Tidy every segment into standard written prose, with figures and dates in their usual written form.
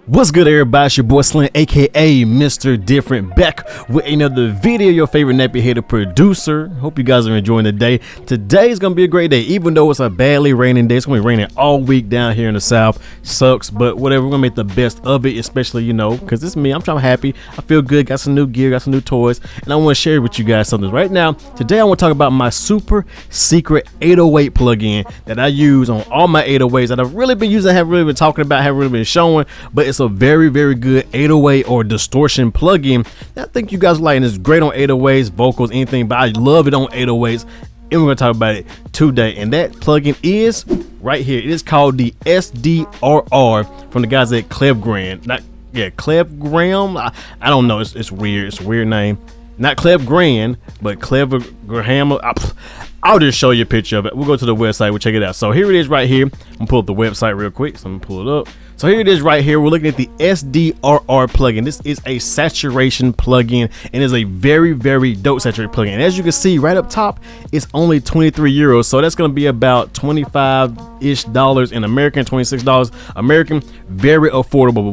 What's good, everybody? It's your boy Slim, aka Mr. Different, back with another video. Your favorite nappy headed producer. Hope you guys are enjoying the day. Today is gonna be a great day, even though it's a badly raining day. It's gonna be raining all week down here in the South. Sucks, but whatever. We're gonna make the best of it, especially because it's me. I'm trying to be happy. I feel good. Got some new gear, got some new toys, and I want to share with you guys something right now. Today I want to talk about my super secret 808 plugin that I use on all my 808s that I've really been using. I haven't really been talking about, haven't really been showing, but it's a very good 808 or distortion plugin that I think you guys like, and it's great on 808s, vocals, anything, but I love it on 808s, and we're gonna talk about it today. And that plugin is right here. It is called the SDRR from the guys at Clevgram. Clevgram. I don't know. It's weird. It's a weird name. Not Clevgram, but Clevgram. I'll just show you a picture of it. We'll go to the website. We'll check it out. So here it is right here. I'm gonna pull up the website real quick. So I'm gonna pull it up. So here it is right here. We're looking at the SDRR plugin. This is a saturation plugin and is a very dope saturation plugin. And as you can see right up top, it's only 23 euros. So that's going to be about $25-ish in American, $26 American. Very affordable. But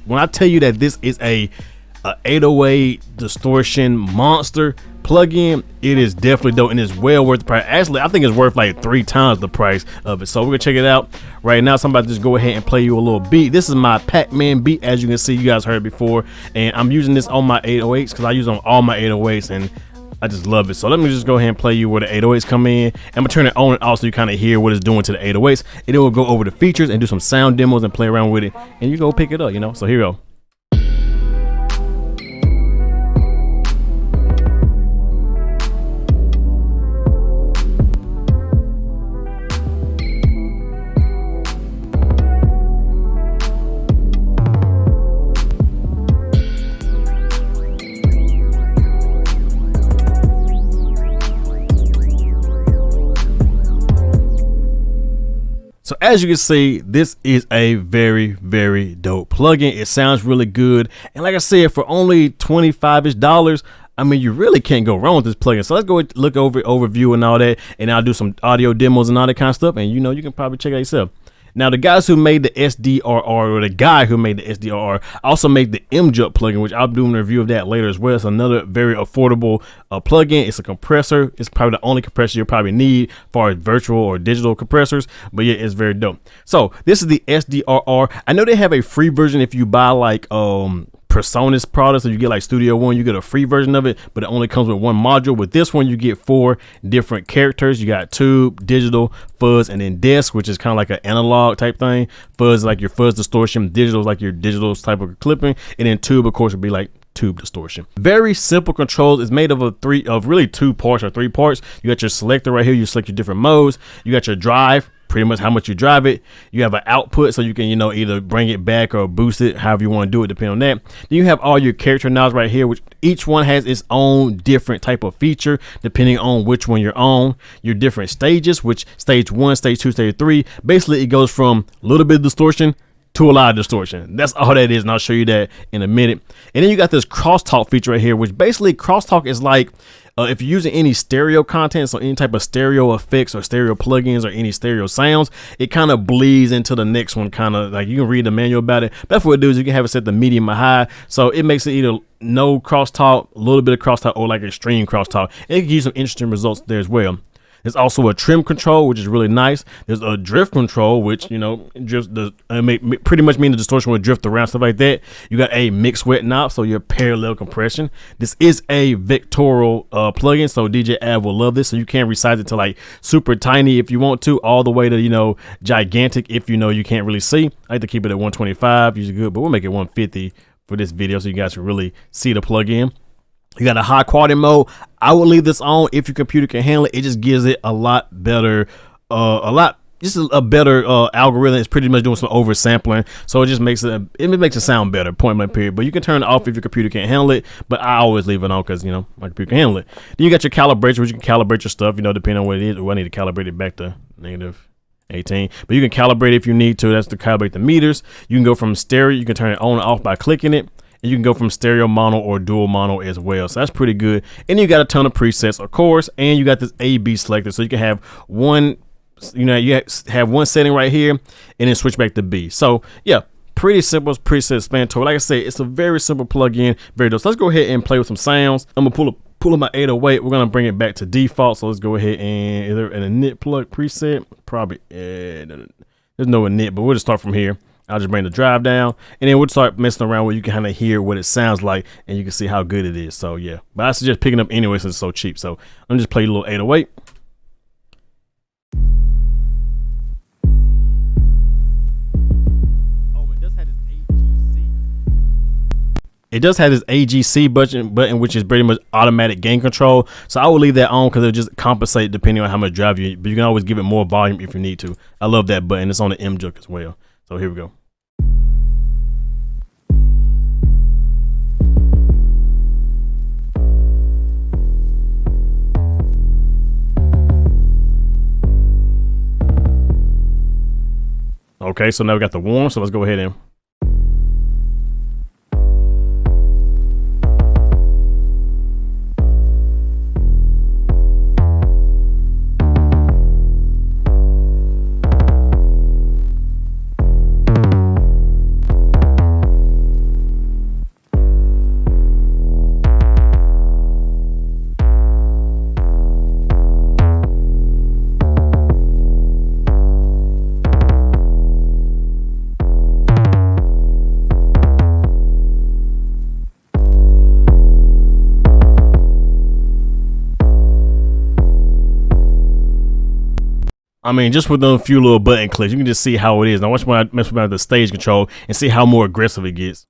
when I tell you that this is a 808 distortion monster plugin, it is definitely dope and it's well worth the price. Actually, I think it's worth like 3 times the price of it. So we're gonna check it out right now. So I'm about to just go ahead and play you a little beat. This is my Pac-Man beat. As you can see, you guys heard it before, and I'm using this on my 808s because I use it on all my 808s and I just love it. So let me just go ahead and play you where the 808s come in. I'm gonna turn it on and off so you kind of hear what it's doing to the 808s, and it will go over the features and do some sound demos and play around with it, and you go pick it up, so here we go. So as you can see, this is a very dope plugin. It sounds really good, and like I said, for only $25-ish, I mean, you really can't go wrong with this plugin. So let's go look over overview and all that, and I'll do some audio demos and all that kind of stuff, and you can probably check it out yourself. Now, the guys who made the SDRR, or the guy who made the SDRR, also made the MJump plugin, which I'll do a review of that later as well. It's another very affordable plugin. It's a compressor. It's probably the only compressor you'll probably need as far as virtual or digital compressors, but yeah, it's very dope. So this is the SDRR. I know they have a free version if you buy like Personas products, so you get like Studio One, you get a free version of it, but it only comes with 1 module. With this one, you get 4 different characters. You got tube, digital, fuzz, and then desk, which is kind of like an analog type thing. Fuzz is like your fuzz distortion, digital is like your digital type of clipping, and then tube, of course, would be like tube distortion. Very simple controls. It's made of really 2 parts or 3 parts. You got your selector right here. You select your different modes. You got your drive, pretty much how much you drive it. You have an output, so you can either bring it back or boost it, however you want to do it, depending on that. Then you have all your character knobs right here, which each one has its own different type of feature depending on which one you're on. Your different stages, which stage 1, stage 2, stage 3, basically it goes from a little bit of distortion to a lot of distortion. That's all that is, and I'll show you that in a minute. And then you got this crosstalk feature right here, which basically crosstalk is like if you're using any stereo content, so any type of stereo effects or stereo plugins or any stereo sounds, it kind of bleeds into the next one, kind of like you can read the manual about it. That's what it does. You can have it set to medium or high, so it makes it either no crosstalk, a little bit of crosstalk, or like extreme crosstalk. And it can give you some interesting results there as well. There's also a trim control, which is really nice. There's a drift control, which drifts pretty much mean the distortion will drift around, stuff like that. You got a mix wet knob, so your parallel compression. This is a vectoral plugin, so DJ Av will love this. So you can resize it to like super tiny if you want to, all the way to gigantic if you can't really see. I like to keep it at 125, usually good, but we'll make it 150 for this video so you guys can really see the plugin. You got a high quality mode. I will leave this on if your computer can handle it. It just gives it a lot better, a better algorithm. It's pretty much doing some oversampling, so it just makes it sound better, point blank period. But you can turn it off if your computer can't handle it, but I always leave it on because my computer can handle it. Then you got your calibration, which you can calibrate your stuff, depending on what it is. I need to calibrate it back to -18, but you can calibrate if you need to. That's to calibrate the meters. You can go from stereo, you can turn it on and off by clicking it. And you can go from stereo mono or dual mono as well, so that's pretty good. And you got a ton of presets, of course, and you got this A/B selector, so you can have one, you have one setting right here and then switch back to B. So yeah, pretty simple. It's pretty self-explanatory. Like I said, it's a very simple plugin, very dope. So let's go ahead and play with some sounds. I'm gonna pull up my 808. We're gonna bring it back to default. So let's go ahead and either an init plug preset, probably there's no init, but we'll just start from here. I'll just bring the drive down, and then we'll start messing around where you can kind of hear what it sounds like, and you can see how good it is. So yeah, but I suggest picking up anyway since it's so cheap. So I'm just play a little 808. It does have this AGC button, which is pretty much automatic gain control. So I will leave that on because it'll just compensate depending on how much drive you, but you can always give it more volume if you need to. I love that button. It's on the M Juke as well. So here we go. Okay, so now we got the warm. So let's go ahead and I mean, just with those few little button clicks, you can just see how it is. Now watch when I mess with the stage control and see how more aggressive it gets.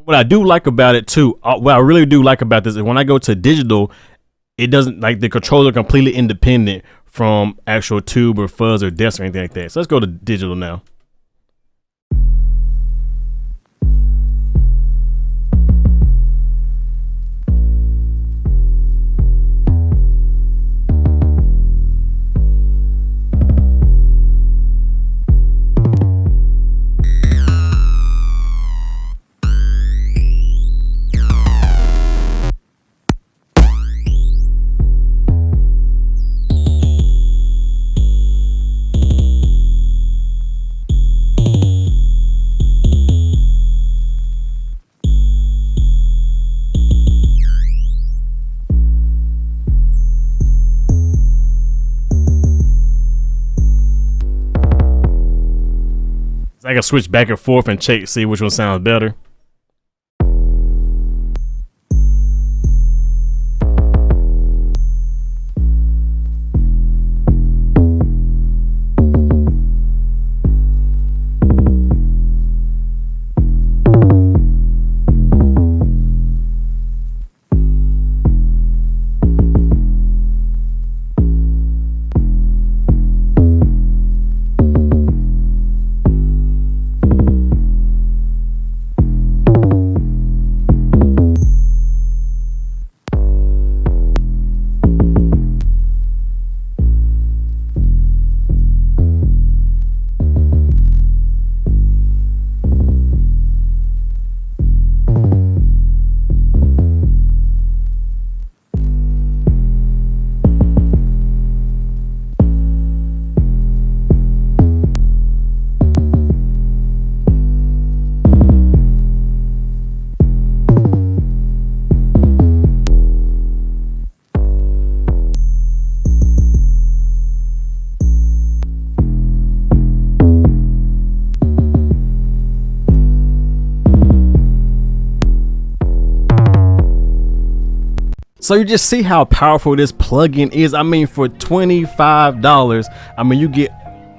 What I do like about it too, what I really do like about this is when I go to digital, it doesn't, like, the controls are completely independent from actual tube or fuzz or desk or anything like that. So let's go to digital now. I can switch back and forth and check, see which one sounds better. So you just see how powerful this plugin is. I mean, for $25, I mean, you get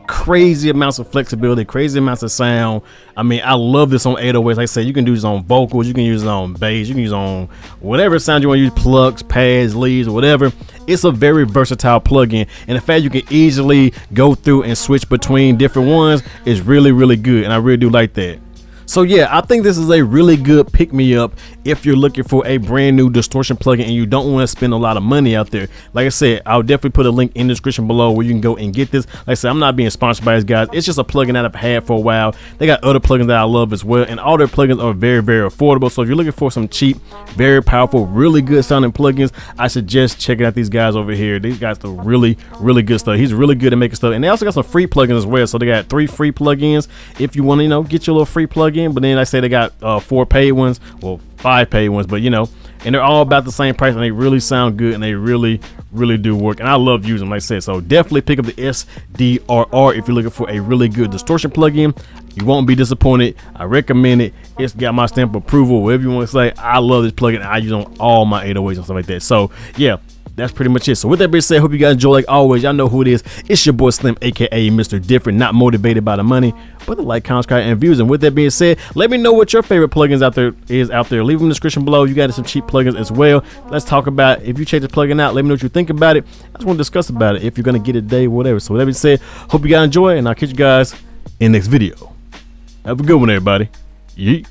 crazy amounts of flexibility, crazy amounts of sound. I mean, I love this on 808's. Like I said, you can do this on vocals, you can use it on bass, you can use it on whatever sound you want to use, plugs, pads, leads, or whatever. It's a very versatile plugin, and the fact you can easily go through and switch between different ones is really, really good, and I really do like that. So yeah, I think this is a really good pick me up if you're looking for a brand new distortion plugin and you don't want to spend a lot of money out there. Like I said, I'll definitely put a link in the description below where you can go and get this. Like I said, I'm not being sponsored by these guys. It's just a plugin that I've had for a while. They got other plugins that I love as well, and all their plugins are very, very affordable. So if you're looking for some cheap, very powerful, really good sounding plugins, I suggest checking out these guys over here. These guys are really, really good stuff. He's really good at making stuff, and they also got some free plugins as well. So they got 3 free plugins if you want to, get your little free plugin. But then I say they got 4 paid ones, well 5 paid ones, but and they're all about the same price, and they really sound good, and they really, really do work, and I love using them, like I said. So definitely pick up the SDRR if you're looking for a really good distortion plugin. You won't be disappointed. I recommend it. It's got my stamp of approval, whatever you want to say. I love this plugin. I use it on all my 808s and stuff like that. So yeah, that's pretty much it. So with that being said, hope you guys enjoy. Like always, y'all know who it is. It's your boy Slim, aka Mr. Different, not motivated by the money, but the like, comments, and views. And with that being said, let me know what your favorite plugins out there. Leave them in the description below. You got some cheap plugins as well. Let's talk about if you check this plugin out. Let me know what you think about it. I just want to discuss about it, if you're gonna get it today, whatever. So with that being said, hope you guys enjoy, and I'll catch you guys in the next video. Have a good one, everybody. Yeet.